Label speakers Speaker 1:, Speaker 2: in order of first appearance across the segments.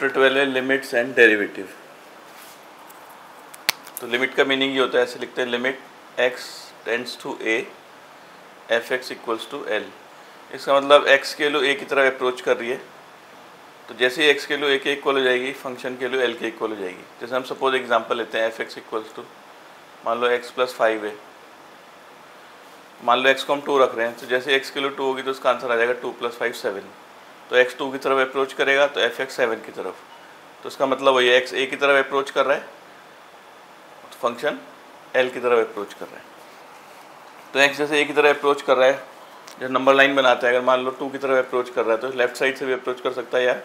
Speaker 1: Chapter 12 है limits and derivative. तो limit का मीनिंग ये होता है, ऐसे लिखते हैं limit x tends to a f x equals to l. इसका मतलब x की वैल्यू a की तरफ अप्रोच कर रही है, तो जैसे ही x की वैल्यू a के इक्वल हो जाएगी फंक्शन की वैल्यू l के इक्वल हो जाएगी। जैसे हम सपोज एग्जांपल लेते हैं एफ एक्स इक्वल्स टू, मान लो x प्लस 5 है, मान लो x को हम 2 रख रहे हैं, तो जैसे x की वैल्यू 2 होगी तो उसका आंसर आ जाएगा 2 प्लस 5 7। तो x 2 की तरफ अप्रोच करेगा तो एफ एक्स 7 की तरफ, तो इसका मतलब वही x a की तरफ अप्रोच कर रहा है तो फंक्शन l की तरफ अप्रोच कर रहा है। तो x जैसे a की तरफ अप्रोच कर रहा है, जब नंबर लाइन बनाता है, अगर मान लो 2 की तरफ अप्रोच कर रहा है तो लेफ्ट साइड से भी अप्रोच कर सकता है या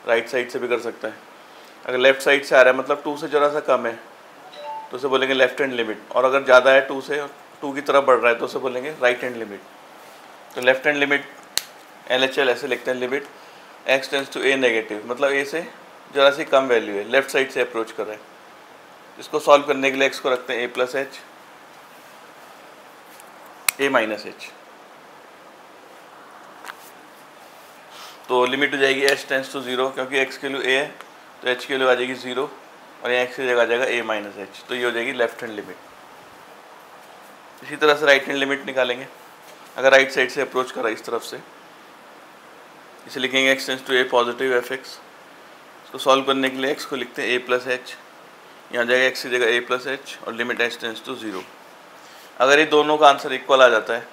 Speaker 1: राइट साइड से भी कर सकता है। अगर लेफ्ट साइड से आ रहा है मतलब 2 से ज़रा सा कम है तो उसे बोलेंगे लेफ्ट हैंड लिमिट, और अगर ज़्यादा है 2 से 2 की तरफ बढ़ रहा है तो उसे बोलेंगे राइट हैंड लिमिट। तो लेफ्ट हैंड लिमिट LHL ऐसे लिखते हैं, limit x tends to a negative, मतलब a से ज़रा सी कम वैल्यू है, लेफ्ट साइड से अप्रोच कर रहा है। इसको सॉल्व करने के लिए x को रखते हैं a plus h a minus h, तो लिमिट हो जाएगी h टेंड्स टू 0, क्योंकि x की वैल्यू a है तो h की वैल्यू आ जाएगी 0 और यहाँ x की जगह आ जाएगा a माइनस h, तो ये हो जाएगी लेफ्ट हैंड लिमिट। इसी तरह से राइट हैंड लिमिट निकालेंगे, अगर राइट साइड से अप्रोच करा इस तरफ से, इसे लिखेंगे x tends to a positive f x. इसको सॉल्व करने के लिए x को लिखते हैं a प्लस h, यहाँ जाएगा x की जगह a प्लस h और लिमिट h टेंड्स टू 0। अगर ये दोनों का आंसर इक्वल आ जाता है,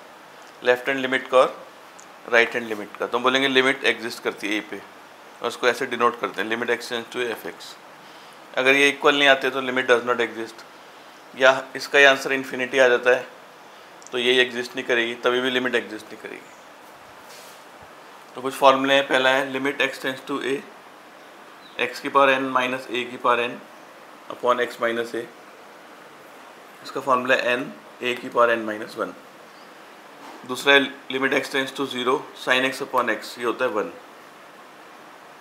Speaker 1: लेफ्ट हैंड लिमिट का और राइट हैंड लिमिट का, तो हम बोलेंगे लिमिट एग्जिस्ट करती है a पे, और उसको ऐसे डिनोट करते हैं limit x tends to f x. अगर ये इक्वल नहीं आते तो लिमिट डज नॉट एग्जिस्ट, या इसका ये आंसर इन्फिनिटी आ जाता है तो ये एग्जिस्ट नहीं करेगी, तभी भी लिमिट एग्जिस्ट नहीं करेगी। तो कुछ फॉर्मूले हैं, पहला है limit x tends to a x की पावर n माइनस a की power n upon x minus a, इसका फॉर्मूला है n a की पावर n माइनस 1। दूसरा है limit x tends to 0 sine x upon x, ये होता है 1।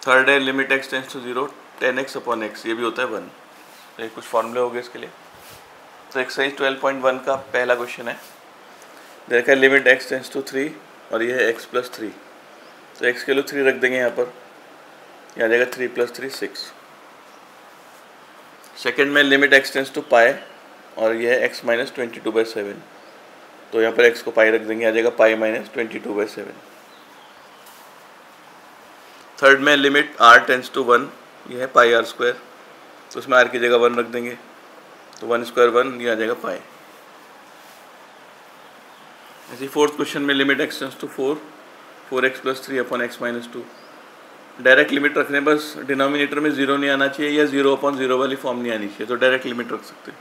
Speaker 1: थर्ड है limit x tends to 0 tan x upon x, ये भी होता है 1। तो ये कुछ फॉर्मूले हो गए इसके लिए। तो एक्सरसाइज 12.1 का पहला क्वेश्चन है, देखा है लिमिट x टेंड्स टू 3 और ये है x प्लस 3, तो x के लिए 3 रख देंगे यहाँ पर, यहाँ जाएगा 3 प्लस 3 6। सेकेंड में लिमिट x टेंड्स टू पाई और ये है x माइनस 22/7, तो यहाँ पर x को पाई रख देंगे, आ जाएगा पाई माइनस 22/7। थर्ड में लिमिट r टेंड्स टू 1, ये है पाई r स्क्वायर, तो उसमें r की जगह 1 रख देंगे, तो 1 स्क्वायर 1, ये आ जाएगा पाई। ऐसे फोर्थ क्वेश्चन में limit x tends to 4x plus 3 upon x minus 2। Direct limit रखने, बस डिनोमिनेटर में 0 नहीं आना चाहिए या 0 अपॉन 0 वाली फॉर्म नहीं आनी चाहिए, तो डायरेक्ट लिमिट रख सकते हैं।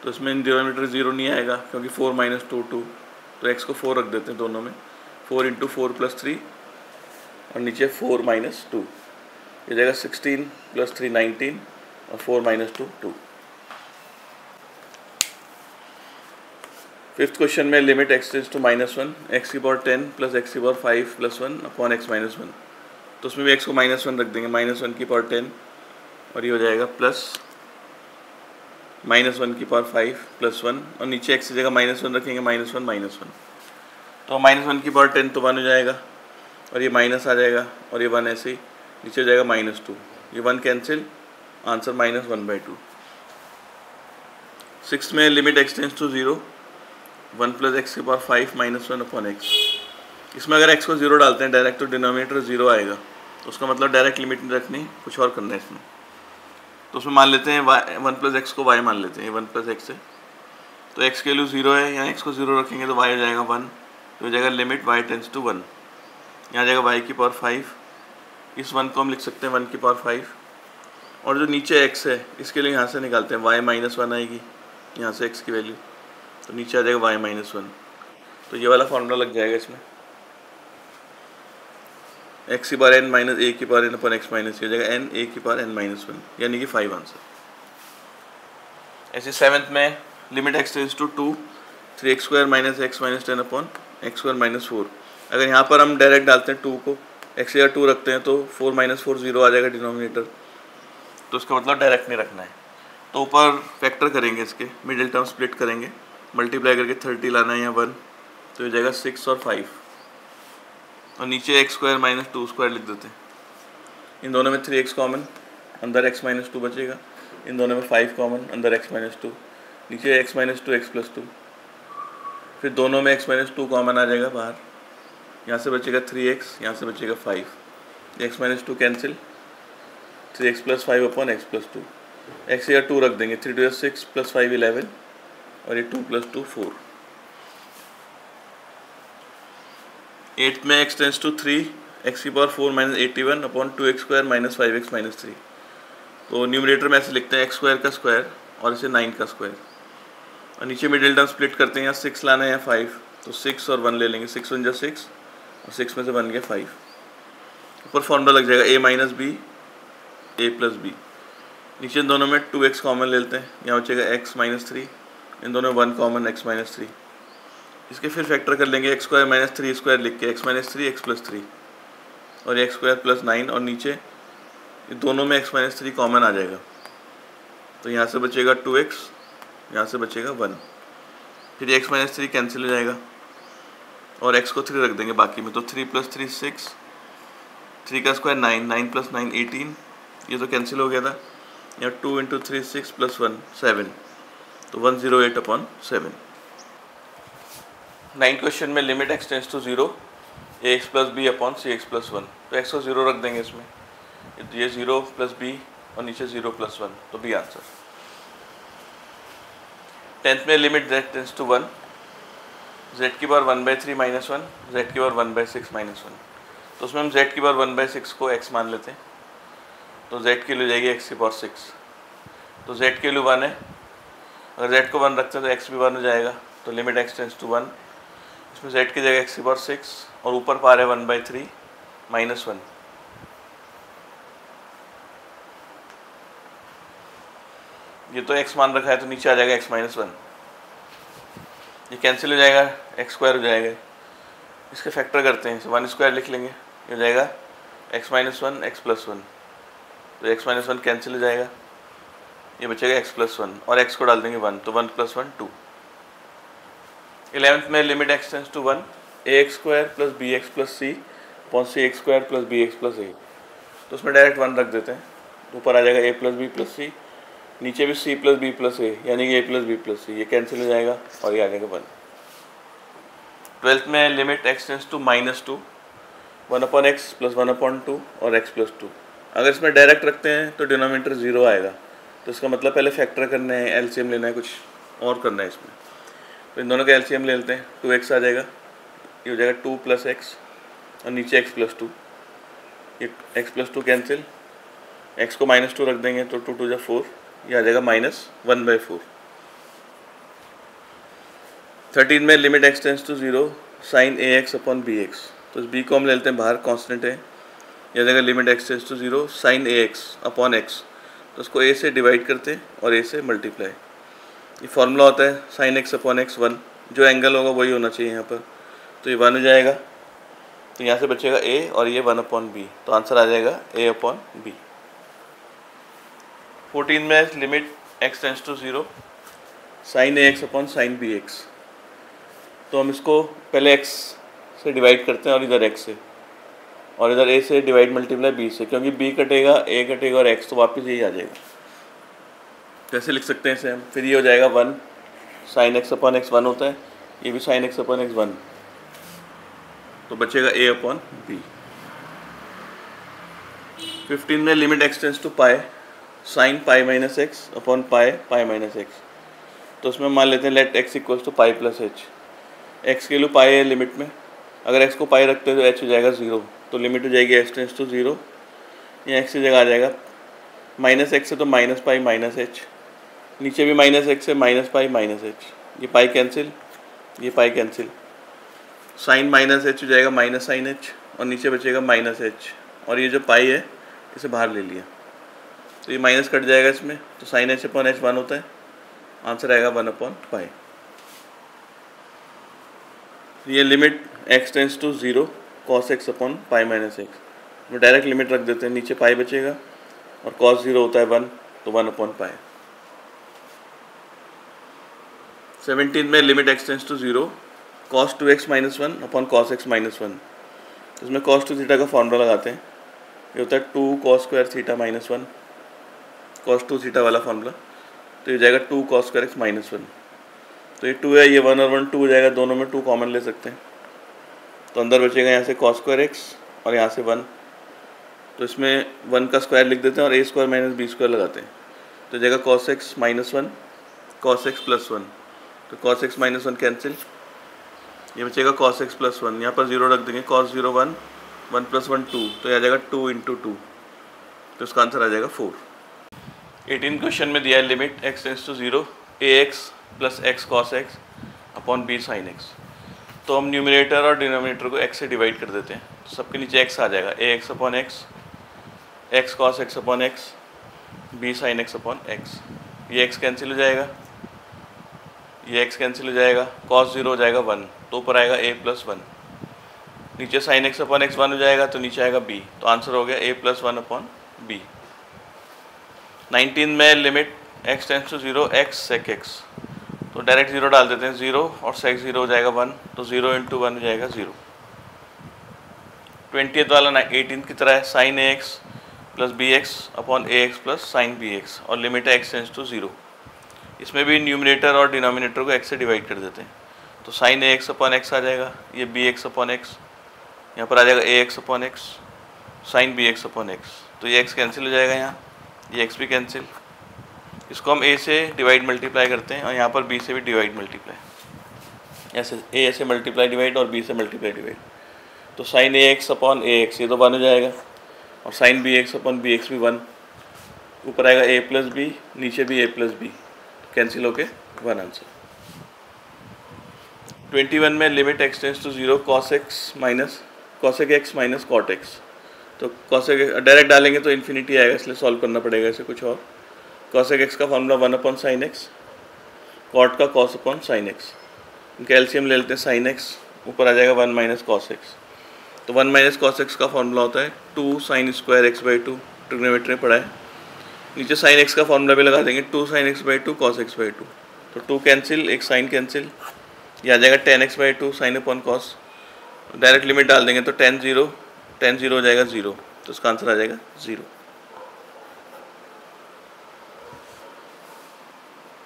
Speaker 1: तो इसमें डिनोमिनेटर 0 नहीं आएगा क्योंकि 4 माइनस 2 2, तो x को 4 रख देते हैं दोनों में, 4 इंटू 4 प्लस 3 और नीचे 4 माइनस 2, ये जाएगा 16 प्लस 3 19 और 4 माइनस 2 2। फिफ्थ क्वेश्चन में limit x tends to minus 1 x की पावर 10 प्लस x की power 5 plus 1 upon x minus 1, तो उसमें भी x को माइनस 1 रख देंगे, माइनस 1 की पावर 10 और ये हो जाएगा प्लस माइनस 1 की पावर 5 प्लस 1, और नीचे x की जगह माइनस 1 रखेंगे, माइनस 1 माइनस 1, तो माइनस 1 की पावर 10 तो 1 हो जाएगा और ये माइनस आ जाएगा और ये 1 ऐसे ही नीचे हो जाएगा माइनस 2, ये 1 कैंसिल, आंसर माइनस 1/2। सिक्स में limit x tends to 0 1 plus x की पावर 5 माइनस 1 अपॉन एक्स। इसमें अगर x को 0 डालते हैं डायरेक्ट तो डिनोमिनेटर 0 आएगा, तो उसका मतलब डायरेक्ट लिमिट नहीं रखनी, कुछ और करना है इसमें। तो उसमें मान लेते हैं 1 प्लस एक्स को y मान लेते हैं, 1 प्लस एक्स है तो x के लिए 0 है, यहाँ x को 0 रखेंगे तो y हो जाएगा 1, तो हो जाएगा लिमिट y टेंड्स टू 1, यहाँ जाएगा y की पावर 5, इस 1 को हम लिख सकते हैं 1 की पावर 5, और जो नीचे x है इसके लिए यहाँ से निकालते हैं y माइनस 1 आएगी, यहाँ से x की वैल्यू, तो नीचे आ जाएगा y माइनस 1, तो ये वाला फॉर्मूला लग जाएगा इसमें, x की पावर n माइनस a की power n upon x minus, हो जाएगा n a की पावर n माइनस 1, यानी कि 5 आंसर। ऐसे सेवन्थ में limit x tends to 2 3x square minus x minus 10 upon x square minus 4। अगर यहाँ पर हम डायरेक्ट डालते हैं 2 को, x या 2 रखते हैं तो 4 माइनस 4 0 आ जाएगा डिनोमिनेटर, तो उसका मतलब डायरेक्ट नहीं रखना है। तो ऊपर फैक्टर करेंगे, इसके मिडिल टर्म स्प्लिट करेंगे, मल्टीप्लाई करके 30 लाना है यहाँ 1, तो हो जाएगा 6 और 5, और नीचे x स्क्वायर माइनस 2 स्क्वायर लिख देते हैं, इन दोनों में 3x कॉमन, अंदर x माइनस 2 बचेगा। इन दोनों में 5 कॉमन, अंदर x माइनस 2, नीचे x माइनस 2 x प्लस 2। फिर दोनों में x माइनस 2 कॉमन आ जाएगा बाहर, यहाँ से बचेगा 3x, यहाँ से बचेगा 5, x minus 2 cancel, 3x plus 5 upon x plus 2, x या 2 रख देंगे, 3 2 6 प्लस 5 11, और ये 2 प्लस 2 4। 8 में x टेंस टू 3, x की power 4 minus 81 upon 2x square minus 5x minus 3। तो न्यूमरेटर में ऐसे लिखते हैं x स्क्वायर का स्क्वायर और इसे 9 का स्क्वायर, और नीचे मिडिल टर्म स्प्लिट करते हैं, यहाँ 6 लाना है या 5, तो 6 और 1 ले लेंगे, 6 1 जा 6 और 6 में से बन गया 5। ऊपर फॉर्मूला लग जाएगा a minus b a plus b. नीचे इन दोनों में 2x कॉमन ले लेते हैं, यहाँ बचेगा x माइनस 3, इन दोनों में 1 कॉमन x माइनस 3। इसके फिर फैक्टर कर लेंगे, x स्क्वायर माइनस 3 स्क्वायर लिख के x माइनस 3 x प्लस 3, और x स्क्वायर प्लस 9, और नीचे दोनों में x माइनस 3 कॉमन आ जाएगा, तो यहाँ से बचेगा 2x, यहाँ से बचेगा 1। फिर x माइनस 3 कैंसिल हो जाएगा और x को 3 रख देंगे बाकी में, तो 3 प्लस 3 6, 3 का स्क्वायर 9, 9 प्लस 9 18, ये तो कैंसिल हो गया था। यहाँ 2 इंटू 3 6 प्लस 1 7, तो 108 अपॉन 7। 9 क्वेश्चन में limit x tends to 0 ax plus b upon c x plus 1, तो x को 0 रख देंगे इसमें, ये 0 प्लस बी और नीचे 0 प्लस 1, तो बी आंसर। 10th में limit z tends to 1, z की पावर 1/3 माइनस 1, z की पावर 1/6 माइनस 1, तो उसमें हम z की पावर 1/6 को x मान लेते हैं, तो z की वैल्यू जाएगी x की पावर 6, तो z की वैल्यू 1 है, अगर z को 1 रखते हैं तो x भी 1 हो जाएगा, तो लिमिट x टेंस टू 1, इसमें z की जगह x की पावर 6 और ऊपर पार है 1/3 माइनस 1, ये तो x मान रखा है तो नीचे आ जाएगा x माइनस 1, ये कैंसिल हो जाएगा, x स्क्वायर हो जाएगा। इसके फैक्टर करते हैं, 1 स्क्वायर लिख लेंगे, ये हो जाएगा x माइनस 1 x प्लस 1, तो x माइनस 1 कैंसिल हो जाएगा, ये बचेगा x प्लस 1 और x को डाल देंगे 1, तो 1 प्लस 1 2। 11th में limit x tends to 1 ax square plus bx plus c upon cx square plus bx plus a, तो उसमें डायरेक्ट 1 रख देते हैं, ऊपर आ जाएगा a प्लस बी प्लस सी, नीचे भी c प्लस बी प्लस ए, यानी कि a प्लस बी प्लस सी, ये कैंसिल हो जाएगा और ये आ जाएगा 1। 12th में limit x tends to -2 1 upon x plus 1 upon 2 और x प्लस 2। अगर इसमें डायरेक्ट रखते हैं तो डिनोमिनेटर 0 आएगा, तो इसका मतलब पहले फैक्टर करने हैं, एलसीएम लेना है, कुछ और करना है इसमें। तो इन दोनों का एलसीएम ले लेते हैं, 2x आ जाएगा, ये हो जाएगा 2 प्लस एक्स और नीचे x प्लस 2, ये x प्लस 2 कैंसिल, x को -2 रख देंगे तो 2 2 जा 4, ये आ जाएगा -1/4। 13 में limit x tends to 0 sine ax upon bx, तो इस b को हम ले लेते हैं बाहर, कांस्टेंट है, यह जगह limit x tends to 0 sine ax upon x, तो उसको a से डिवाइड करते हैं और a से मल्टीप्लाई। ये फार्मूला होता है साइन x अपॉन x 1, जो एंगल होगा वही होना चाहिए यहाँ पर, तो ये 1 हो जाएगा, तो यहाँ से बचेगा a और ये 1 अपॉन b, तो आंसर आ जाएगा a अपॉन b। 14 में limit x tends to 0 sine ax upon sine bx, तो हम इसको पहले x से डिवाइड करते हैं और इधर x से, और इधर a से डिवाइड मल्टीप्लाई b से, क्योंकि b कटेगा a कटेगा और x, तो वापस यही आ जाएगा। कैसे लिख सकते हैं इसे हम, फिर ये हो जाएगा 1 साइन x अपॉन x 1 होता है, ये भी साइन x अपॉन x 1, तो बचेगा a अपॉन b। 15 में limit x tends to pi sine pi minus x upon pi pi minus x, तो उसमें मान लेते हैं let x equals to pi plus h, x के लिए पाई है लिमिट में, अगर x को पाई रखते हैं तो h हो जाएगा 0, तो लिमिट हो जाएगी x टेंस टू 0, यहाँ x की जगह आ जाएगा माइनस एक्स से तो माइनस पाई माइनस एच, नीचे भी माइनस एक्स से माइनस पाई माइनस एच, ये पाई कैंसिल, ये pi cancel, sine minus h हो जाएगा माइनस साइन एच, और नीचे बचेगा माइनस एच, और ये जो पाई है इसे बाहर ले लिया, तो ये माइनस कट जाएगा इसमें, तो साइन एच अपॉन एच 1 होता है, आंसर आएगा 1 अपॉन पाई। ये limit x tends to 0 cos x upon pi minus x, में डायरेक्ट लिमिट रख देते हैं, नीचे पाई बचेगा और कॉस 0 होता है 1, तो 1 अपॉन पाई। 17 में limit x tends to 0 cos 2x minus 1 upon cos x minus 1, इसमें cos 2 थीटा का फॉर्मूला लगाते हैं, ये होता है 2 cos square theta minus 1, cos 2 theta वाला फॉर्मूला। तो ये जाएगा 2 cos स्क्वायर एक्स माइनस 1। तो ये 2 है, ये 1 और 1 2 हो जाएगा, दोनों में 2 कॉमन ले सकते हैं। तो अंदर बचेगा यहाँ से cos स्क्वायर एक्स और यहाँ से 1। तो इसमें 1 का स्क्वायर लिख देते हैं और a square minus b square लगाते हैं। तो जाएगा cos x minus 1 cos x plus 1। तो cos एक्स माइनस 1 कैंसिल, ये बचेगा cos एक्स प्लस 1। यहाँ पर 0 रख देंगे, cos 0 1, 1 प्लस 1 2, तो आ जाएगा 2 इंटू 2। तो इसका आंसर आ जाएगा 4। 18 क्वेश्चन में दिया है limit x tends to 0 ax plus x cos x upon b sine x. तो हम न्यूमिनेटर और डिनोमिनेटर को x से डिवाइड कर देते हैं, तो सबके नीचे x आ जाएगा, ax upon x, x cos x upon x, b sine x upon x. ये x कैंसिल हो जाएगा, ये x कैंसिल हो जाएगा, cos 0 हो जाएगा 1, तो ऊपर आएगा a प्लस 1, नीचे साइन एक्स अपॉन एक्स 1 हो जाएगा, तो नीचे आएगा b। तो आंसर हो गया a प्लस 1 अपॉन b। 19 में limit x tends to 0 x sec x, तो डायरेक्ट 0 डाल देते हैं, 0 और sec 0 हो जाएगा 1, तो 0 इंटू 1 हो जाएगा 0। 20th वाला 18 की तरह है, sine a x plus b x upon a x plus sine b x, और लिमिट है x टेंस टू 0। इसमें भी न्यूमिनेटर और डिनोमिनेटर को x से डिवाइड कर देते हैं, तो sine a x upon x आ जाएगा, ये बी एक्स अपॉन एक्स, यहाँ पर आ जाएगा a x upon x, sine b x upon x. तो ये x कैंसिल हो जाएगा, यहाँ ये x भी कैंसिल। इसको हम a से डिवाइड मल्टीप्लाई करते हैं और यहाँ पर b से भी डिवाइड मल्टीप्लाई, ऐसे a से मल्टीप्लाई डिवाइड और b से मल्टीप्लाई डिवाइड। तो sine a x upon a x, ये तो 1 हो जाएगा, और sine b x upon b x भी 1, ऊपर आएगा a प्लस बी, नीचे भी a प्लस बी, कैंसिल होके 1 आंसर। 21 में limit x tends to 0 cos x minus cot x। तो cos x डायरेक्ट डालेंगे तो इन्फिनिटी आएगा, इसलिए सॉल्व करना पड़ेगा इसे कुछ और। cos x का formula 1 upon sine x, cot का cos अपॉन साइन एक्स, इनका एलसीएम ले लेते हैं साइन एक्स, ऊपर आ जाएगा 1 माइनस cos x। तो 1 माइनस cos x का फॉर्मूला होता है 2 sine square x by 2, trigonometry में पढ़ा है। नीचे साइन x का फॉर्मूला भी लगा देंगे, 2 sine x by 2 cos x by 2, तो 2 कैंसिल, एक साइन कैंसिल, ये आ जाएगा tan x by 2 sine upon cos. Direct limit डाल देंगे तो tan 0 हो जाएगा 0, तो इसका आंसर आ जाएगा 0।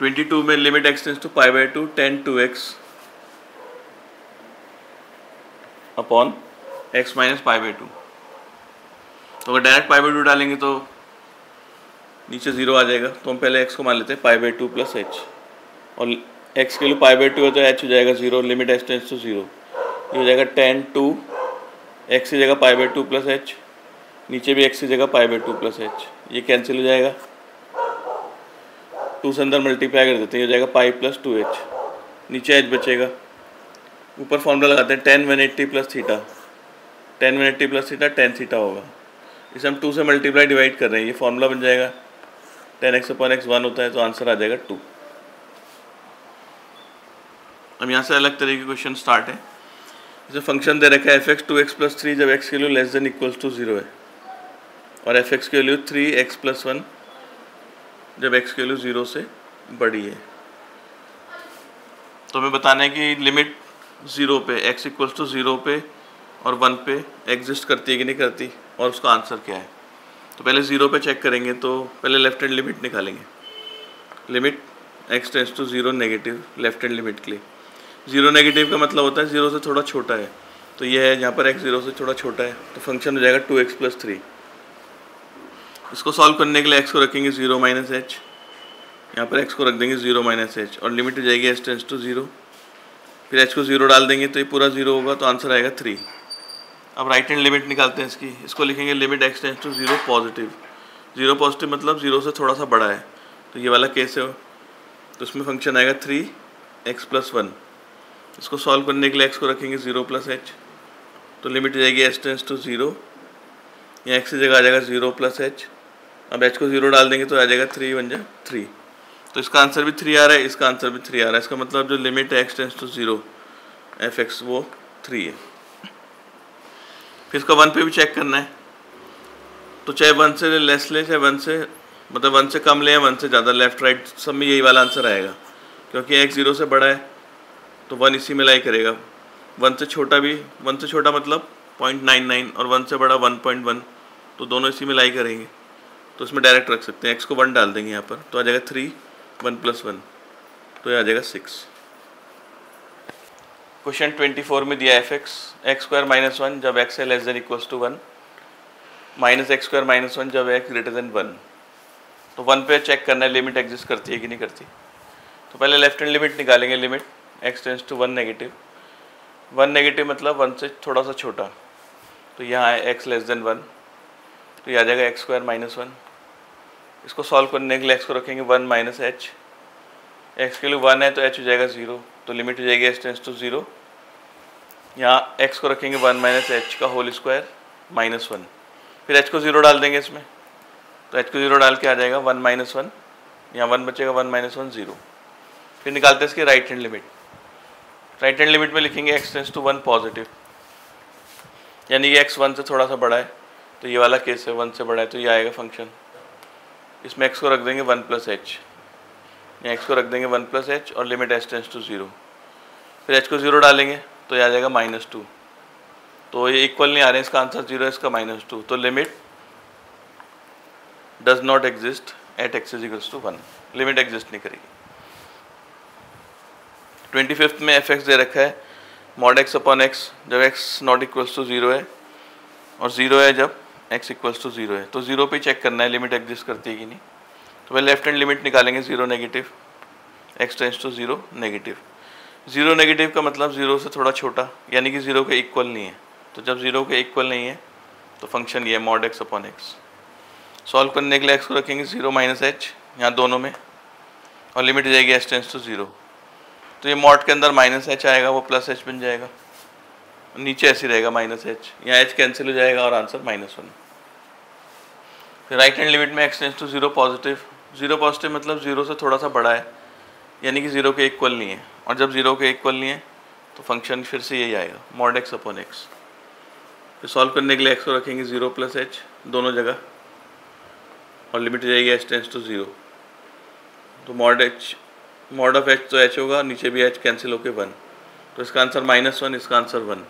Speaker 1: 22 में limit x tends to pi by 2 tan 2x upon x minus pi by 2। तो अगर डायरेक्ट पाई बाई 2 डालेंगे तो नीचे 0 आ जाएगा, तो हम पहले x को मान लेते हैं पाई बाई 2 प्लस h, और x के लिए पाई बाई 2 है तो h हो जाएगा 0, लिमिट x टेंस टू 0, ये हो जाएगा tan 2 x की जगह पाई बाई 2 प्लस h, नीचे भी x की जगह पाई बाई 2 प्लस h, ये कैंसिल हो जाएगा, 2 से अंदर मल्टीप्लाई कर देते हैं, ये हो जाएगा पाई प्लस 2h, नीचे h बचेगा, ऊपर फॉर्मूला लगाते हैं tan 180 plus theta, tan 180 plus theta tan theta होगा, इसे हम 2 से मल्टीप्लाई डिवाइड कर रहे हैं, ये फॉर्मूला बन जाएगा tan x अपॉन x 1 होता है, तो आंसर आ जाएगा 2। अब यहाँ से अलग तरह के क्वेश्चन स्टार्ट है। जैसे फंक्शन दे रखा है f(x) 2x प्लस 3 जब x की value less than equals to 0 है, और f(x) की वैल्यू 3x प्लस 1 जब x की वैल्यू 0 से बड़ी है। तो हमें बताना है कि लिमिट 0 पे x इक्वल्स टू 0 पे और 1 पे एग्जिस्ट करती है कि नहीं करती, और उसका आंसर क्या है। तो पहले 0 पे चेक करेंगे, तो पहले लेफ्ट हैंड लिमिट निकालेंगे। Limit x tends to 0 negative, left hand limit के लिए 0 नेगेटिव का मतलब होता है 0 से थोड़ा छोटा है, तो ये है यहाँ पर x 0 से थोड़ा छोटा है, तो फंक्शन हो जाएगा 2x प्लस 3। इसको सॉल्व करने के लिए x को रखेंगे 0 माइनस h, यहाँ पर x को रख देंगे 0 माइनस h, और लिमिट हो जाएगी h टेंस टू 0, फिर h को 0 डाल देंगे तो ये पूरा 0 होगा, तो आंसर आएगा 3। अब राइट हैंड लिमिट निकालते हैं इसकी, इसको लिखेंगे limit x tends to 0 positive, 0 positive मतलब 0 से थोड़ा सा बड़ा है, तो ये वाला केस है, तो उसमें फंक्शन आएगा 3x प्लस 1। इसको सॉल्व करने के लिए x को रखेंगे 0 प्लस h, तो लिमिट हो जाएगी h टेंस टू 0, या x की जगह आ जाएगा 0 प्लस h, अब h को 0 डाल देंगे तो आ जाएगा 3 बन जाए 3, तो इसका आंसर भी 3 आ रहा है, इसका आंसर भी 3 आ रहा है, इसका मतलब जो लिमिट है x टेंस टू 0 f(x) वो 3 है। फिर इसका 1 पे भी चेक करना है, तो चाहे 1 से लेस ले, चाहे 1 से मतलब 1 से कम ले या 1 से ज़्यादा, लेफ्ट राइट सब में यही वाला आंसर आएगा, क्योंकि x 0 से बड़ा है तो 1 इसी में लाई करेगा, 1 से छोटा भी, 1 से छोटा मतलब 0.99, और 1 से बड़ा 1.1, तो तो दोनों इसी में लाई करेंगे, तो इसमें डायरेक्ट रख सकते हैं। x को 1 डाल देंगे यहाँ पर, तो आ जाएगा 3, 1 + 1, तो ये आ जाएगा 6। क्वेश्चन 24 में दिया x² - 1 जब x है less than equals to 1, -x² - 1 जब x ग्रेटर देन 1। तो 1 पे चेक करना है लिमिट एग्जिस्ट करती है कि नहीं करती। तो पहले लेफ्ट हैंड लिमिट निकालेंगे, limit x tends to 1 negative. 1 negative मतलब 1 से थोड़ा सा छोटा, तो यहाँ है x लेस देन 1, तो ये आ जाएगा x² - 1। इसको सॉल्व करने के लिए x को रखेंगे 1 - h, x के लिए 1 है तो h हो जाएगा 0, तो लिमिट हो जाएगी h टेंड्स टू 0। यहाँ x को रखेंगे 1 - h का होल स्क्वायर -1, फिर h को 0 डाल देंगे इसमें, तो h को 0 डाल के आ जाएगा 1 - 1, यहाँ 1 बचेगा, 1 - 1 0। फिर निकालते हैं इसकी right hand limit. Right hand limit में लिखेंगे x टेंड्स टू 1 पॉजिटिव, यानी कि x 1 से थोड़ा सा बड़ा है, तो ये वाला केस है 1 से बड़ा है, तो ये आएगा फंक्शन। इसमें x को रख देंगे 1 + h, यहाँ x को रख देंगे 1 + h और लिमिट h टेंड्स टू 0। फिर h को 0 डालेंगे तो ये आ जाएगा -2, तो ये इक्वल नहीं आ रहे हैं, इसका आंसर 0 है, इसका -2, तो limit does not exist at x = 1, limit exist नहीं करेगी। 25th में f(x) दे रखा है mod x अपॉन x जब x नॉट इक्वल्स टू 0 है, और 0 है जब x इक्वल्स टू 0 है, तो 0 पे चेक करना है लिमिट एग्जिस्ट करती है कि नहीं। तो पहले लेफ्ट हैंड लिमिट निकालेंगे 0 negative, x tends to 0 negative. 0 negative का मतलब 0 से थोड़ा छोटा, यानी कि 0 के इक्वल नहीं है, तो जब 0 के इक्वल नहीं है तो फंक्शन ये है mod x upon x। Solve करने के लिए x को रखेंगे 0 - h यहाँ दोनों में, और लिमिट जाएगी h टेंड्स टू 0, तो ये मॉड के अंदर -h आएगा, वो +h बन जाएगा, नीचे ऐसे रहेगा -h, यहाँ h कैंसिल हो जाएगा और आंसर -1। फिर राइट हैंड लिमिट में x tends to 0 positive. 0 positive मतलब 0 से थोड़ा सा बड़ा है, यानी कि 0 के इक्वल नहीं है, और जब 0 के इक्वल नहीं है तो फंक्शन फिर से यही आएगा mod x अपॉन x। फिर सॉल्व करने के लिए x को रखेंगे 0 + h दोनों जगह, और लिमिट हो जाएगी h टेंड्स टू 0, तो mod ऑफ h तो h होगा, नीचे भी h कैंसिल होके 1, तो इसका आंसर -1, इसका आंसर 1,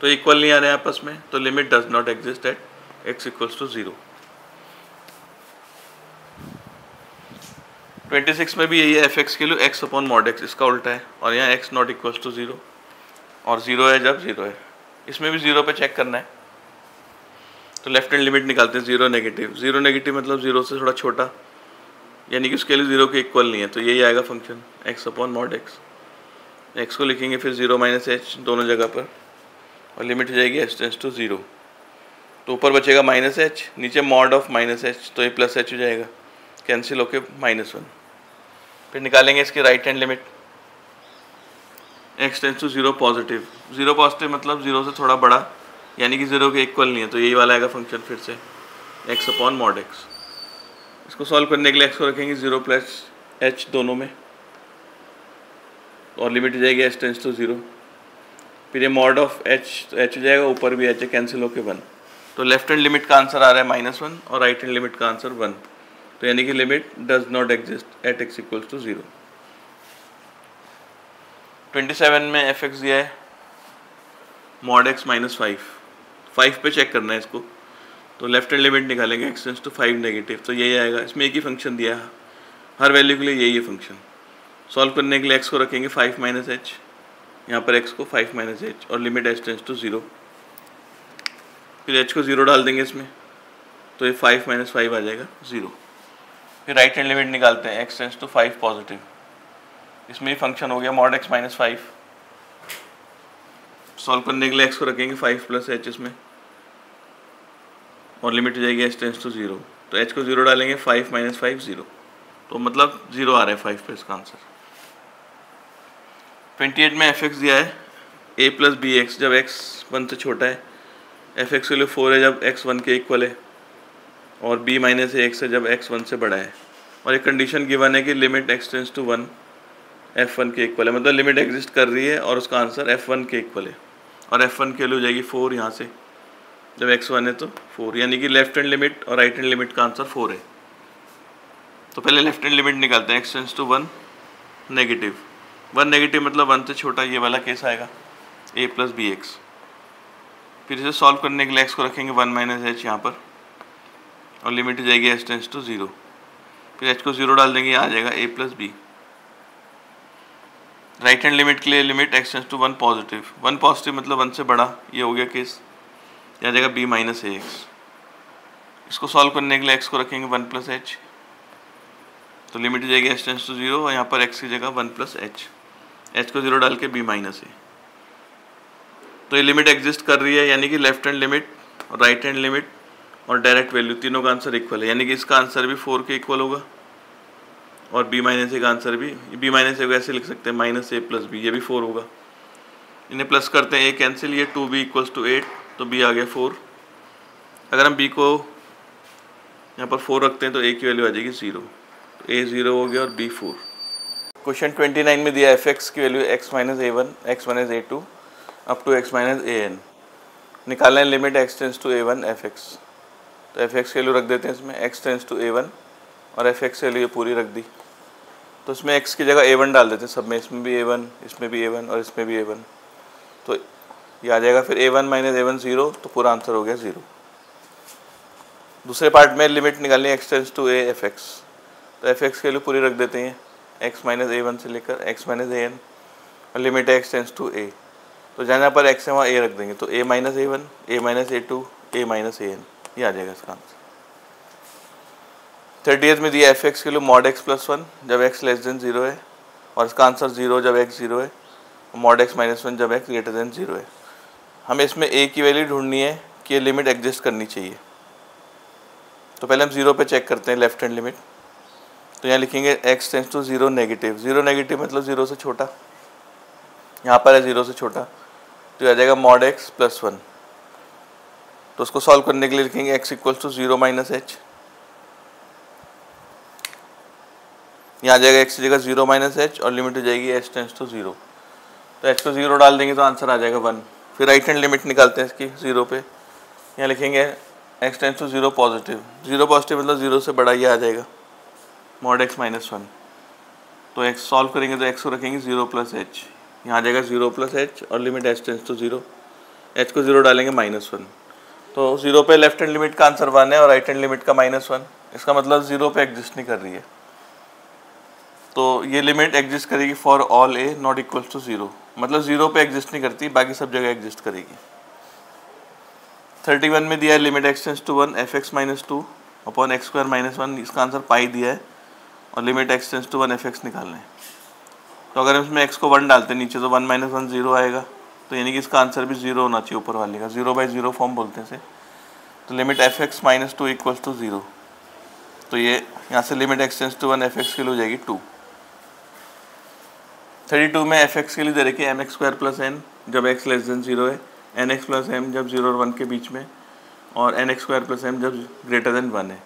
Speaker 1: तो इक्वल नहीं आ रहे हैं आपस में, तो limit does not exist at x = 0। 26 में भी यही है, f(x) के लिए x अपॉन mod x, इसका उल्टा है, और यहाँ x नॉट इक्वल्स टू 0, और 0 है जब 0 है, इसमें भी 0 पे चेक करना है। तो लेफ्ट हैंड लिमिट निकालते हैं 0 नेगेटिव। 0 नेगेटिव मतलब 0 से थोड़ा छोटा, यानी कि उसके लिए 0 के इक्वल नहीं है, तो यही आएगा function x upon mod x। x को लिखेंगे फिर 0 - h दोनों जगह पर, और लिमिट हो जाएगी h टेंड्स टू 0, तो ऊपर बचेगा -h, नीचे mod ऑफ -h, तो ये +h हो जाएगा, कैंसिल होके -1। फिर निकालेंगे इसकी right hand limit, x tends to 0 positive. 0 positive मतलब 0 से थोड़ा बड़ा, यानी कि 0 के इक्वल नहीं है, तो यही वाला आएगा फंक्शन फिर से x अपॉन mod x। इसको सॉल्व करने के लिए x को रखेंगे 0 + h दोनों में, और लिमिट हो जाएगी h टेंड्स टू 0। फिर ये mod ऑफ h, तो h हो जाएगा, ऊपर भी h है, कैंसिल होके 1, तो लेफ्ट हैंड लिमिट का आंसर आ रहा है -1 और राइट हैंड लिमिट का आंसर 1, तो यानी कि limit does not exist at x = 0। 27 में f(x) दिया है mod x -5, 5 पे चेक करना है इसको, तो लेफ्ट हैंड लिमिट निकालेंगे x टेंड्स टू 5 नेगेटिव, तो यही आएगा, इसमें एक ही फंक्शन दिया है, हर वैल्यू के लिए यही है फंक्शन। सॉल्व करने के लिए x को रखेंगे 5 - h, यहाँ पर x को 5 - h, और लिमिट h टेंड्स टू 0, फिर h को 0 डाल देंगे इसमें, तो ये 5 - 5 आ जाएगा 0। फिर राइट हैंड लिमिट निकालते हैं x टेंड्स टू 5 पॉजिटिव, इसमें ही फंक्शन हो गया mod x -5। सॉल्व करने के लिए x को रखेंगे 5 + h इसमें, और लिमिट हो जाएगी h टेंड्स टू 0, तो h को 0 डालेंगे, 5 - 5 0, तो मतलब 0 आ रहा है 5 पे इसका आंसर। 28 में f(x) दिया है a + bx जब x 1 से छोटा है, f(x) के लिए 4 है जब x 1 के इक्वल है, और b - ax है जब x 1 से बड़ा है, और एक कंडीशन गिवन है कि limit x tends to 1 f1 के इक्वल है, मतलब लिमिट एग्जिस्ट कर रही है और उसका आंसर f1 के इक्वल है, और f1 के लिए हो जाएगी 4 यहाँ से, जब x1 है तो 4, यानी कि लेफ्ट हैंड लिमिट और राइट हैंड लिमिट का आंसर 4 है। तो पहले लेफ्ट हैंड लिमिट निकालते हैं, x tends to 1 negative. 1 negative मतलब 1 से छोटा, ये वाला केस आएगा a + bx। फिर इसे सॉल्व करने के लिए x को रखेंगे 1 - h यहाँ पर, और लिमिट हो जाएगी h टेंस टू 0। फिर h को 0 डाल देंगे, यहाँ आ जाएगा a plus b. Right hand limit के लिए limit x tends to 1 positive, 1 positive मतलब 1 से बड़ा, ये हो गया केस। यहाँ आ जाएगा b माइनस ए एक्स। इसको सॉल्व करने के लिए x को रखेंगे 1 प्लस एच, तो लिमिट हो जाएगी h टेंस टू 0 और यहाँ पर x की जगह 1 प्लस एच, h को 0 डाल के b माइनस ए। तो ये लिमिट एग्जिस्ट कर रही है, यानी कि लेफ्ट हैंड लिमिट और राइट हैंड लिमिट और डायरेक्ट वैल्यू तीनों का आंसर इक्वल है, यानी कि इसका आंसर भी 4 के इक्वल होगा और b माइनस ए का आंसर भी, b माइनस ए को ऐसे लिख सकते हैं माइनस ए प्लस बी, ये भी 4 होगा। इन्हें प्लस करते हैं, a कैंसिल, ये 2b इक्वल्स टू 8, तो b आ गया 4। अगर हम b को यहाँ पर 4 रखते हैं तो a की वैल्यू आ जाएगी 0, तो a 0 हो गया और b 4। क्वेश्चन 29 में दिया f(x) की value x minus a1, x minus a2 up to x minus an। निकालना है limit x tends to a1 fx। तो fx की वैल्यू रख देते हैं इसमें, x टेंस टू a1 और fx की वैल्यू ये पूरी रख दी। तो इसमें x की जगह a1 डाल देते हैं सब में, इसमें भी a1, इसमें भी a1 और इसमें भी a1, तो ये आ जाएगा फिर a1 माइनस a1 0, तो पूरा आंसर हो गया 0। दूसरे पार्ट में लिमिट निकालनी है x tends to a fx। तो fx की वैल्यू पूरी रख देते हैं, x माइनस a1 से लेकर x माइनस an और लिमिट है x टेंस टू a। तो जहाँ पर x है वहाँ a रख देंगे, तो a minus a1, a minus a2, a minus an, ये आ जाएगा इसका आंसर। 30th में दिया fx के लिए मॉड x प्लस 1 जब x लेस देन 0 है, और इसका आंसर 0 जब x 0 है, और मॉड x माइनस 1 जब x ग्रेटर देन 0 है। हमें इसमें a की वैल्यू ढूंढनी है कि ये लिमिट एग्जिस्ट करनी चाहिए। तो पहले हम 0 पे चेक करते हैं लेफ्ट हैंड लिमिट। तो यहाँ लिखेंगे x tends to 0 negative, 0 negative मतलब 0 से छोटा, यहाँ पर है 0 से छोटा, तो ये आ जाएगा मॉड x प्लस 1। तो उसको सॉल्व करने के लिए लिखेंगे x equals to 0 minus h, यहाँ आ जाएगा x की जगह 0 माइनस एच और लिमिट हो जाएगी h टेंस टू 0। तो h को 0 डाल देंगे तो आंसर आ जाएगा 1। फिर राइट हैंड लिमिट निकालते हैं इसकी 0 पे, यहाँ लिखेंगे x tends to 0 positive, 0 positive मतलब 0 से बड़ा, ये आ जाएगा मॉड x माइनस 1। तो x सॉल्व करेंगे तो x को रखेंगे 0 प्लस एच, यहाँ आ जाएगा 0 प्लस एच और limit h tends to 0, h को 0 डालेंगे माइनस 1। तो 0 पे लेफ्ट हैंड लिमिट का आंसर 1 है और राइट हैंड लिमिट का माइनस 1, इसका मतलब 0 पे एग्जिस्ट नहीं कर रही है। तो ये लिमिट एग्जिस्ट करेगी for all a not equals to 0, मतलब 0 पे एग्जिस्ट नहीं करती, बाकी सब जगह एग्जिस्ट करेगी। 31 में दिया है limit x tends to 1 fx minus 2 upon x square minus 1, इसका आंसर पाई दिया है और limit x tends to 1 fx निकालना है। तो अगर इसमें x को 1 डालते हैं नीचे तो 1 माइनस 1 0 आएगा, तो यानी कि इसका आंसर भी 0 होना चाहिए ऊपर वाले का, 0/0 फॉर्म बोलते हैं इसे। तो limit fx minus 2 equals to 0, तो ये यहाँ से limit x tends to 1 fx के लिए हो जाएगी 2। 32 में fx के लिए दे रखी है mx स्क्वायर प्लस n जब x लेस देन 0 है, nx प्लस m जब 0 और 1 के बीच में, और nx स्क्वायर प्लस m जब ग्रेटर देन 1 है।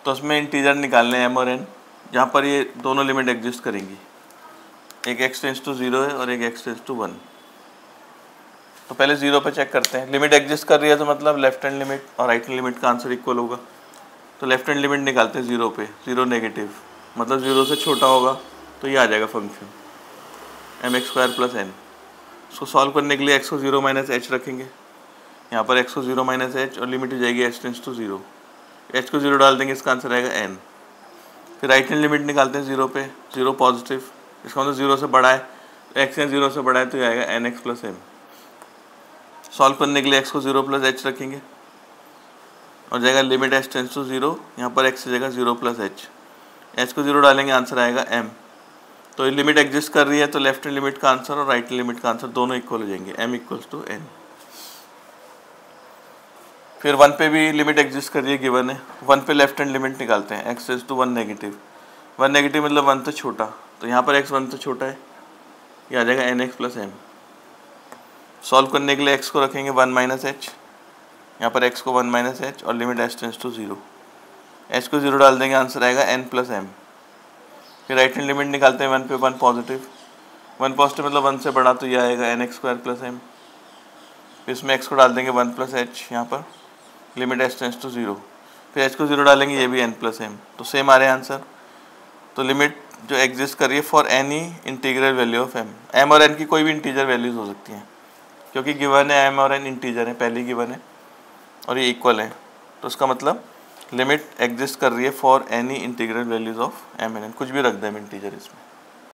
Speaker 1: तो उसमें इंटीजर निकालने हैं m और n, जहाँ पर ये दोनों लिमिट एग्जिस्ट करेंगी, एक x टेंस टू 0 है और एक x टेंस टू 1। तो पहले 0 पे चेक करते हैं, लिमिट एग्जिस्ट कर रही है तो मतलब लेफ्ट हैंड लिमिट और राइट हैंड लिमिट का आंसर इक्वल होगा। तो लेफ्ट हैंड लिमिट निकालते हैं 0 पे, 0 नेगेटिव मतलब 0 से छोटा होगा, तो ये आ जाएगा function mx square plus n। इसको सॉल्व करने के लिए x को 0 माइनस एच रखेंगे, यहाँ पर x को 0 माइनस एच और लिमिट हो जाएगी h टेंस टू 0, h को 0 डाल देंगे, इसका आंसर आएगा n। फिर राइट हैंड लिमिट निकालते हैं 0 पे, 0 पॉजिटिव, इसका मतलब 0 से बड़ा है, तो x 0 से बड़ा है तो ये आएगा nx प्लस m। सॉल्व करने के लिए x को 0 प्लस एच रखेंगे और जाएगा लिमिट h टेंस टू 0, यहाँ पर x की जगह 0 प्लस एच, h को 0 डालेंगे आंसर आएगा m। तो ये लिमिट एग्जिस्ट कर रही है तो लेफ्ट हैंड लिमिट का आंसर और राइट हैंड लिमिट का आंसर दोनों इक्वल हो जाएंगे, m इक्वल्स टू n। फिर 1 पे भी लिमिट एग्जिस्ट कर रही है, गिवन है, 1 पे लेफ्ट हैंड लिमिट निकालते हैं, x tends to 1 negative, 1 negative मतलब 1 से छोटा, तो यहाँ पर x 1 से छोटा है, ये आ जाएगा nx प्लस m। सॉल्व करने के लिए x को रखेंगे 1 माइनस एच, यहाँ पर x को 1 माइनस एच और limit h tends to 0, h को 0 डाल देंगे आंसर आएगा n प्लस m। फिर राइट हैंड लिमिट निकालते हैं 1 पे 1 पॉजिटिव, 1 पॉजिटिव मतलब 1 से बड़ा, तो ये आएगा nx स्क्वायर प्लस m। फिर इसमें x को डाल देंगे 1 प्लस एच, यहाँ पर लिमिट h टेंस टू 0, फिर h को 0 डालेंगे, ये भी n प्लस m, तो सेम आ रहे हैं आंसर। तो लिमिट जो एग्जिस्ट कर रही है for any integral value of m और n की कोई भी इंटीजर वैल्यूज हो सकती हैं, क्योंकि गिवन है m और n इंटीजर है, पहले गिवन है और ये इक्वल है, तो उसका मतलब लिमिट एग्जिस्ट कर रही है for any integral values of m n n, कुछ भी रख दें हम इंटीजर इसमें।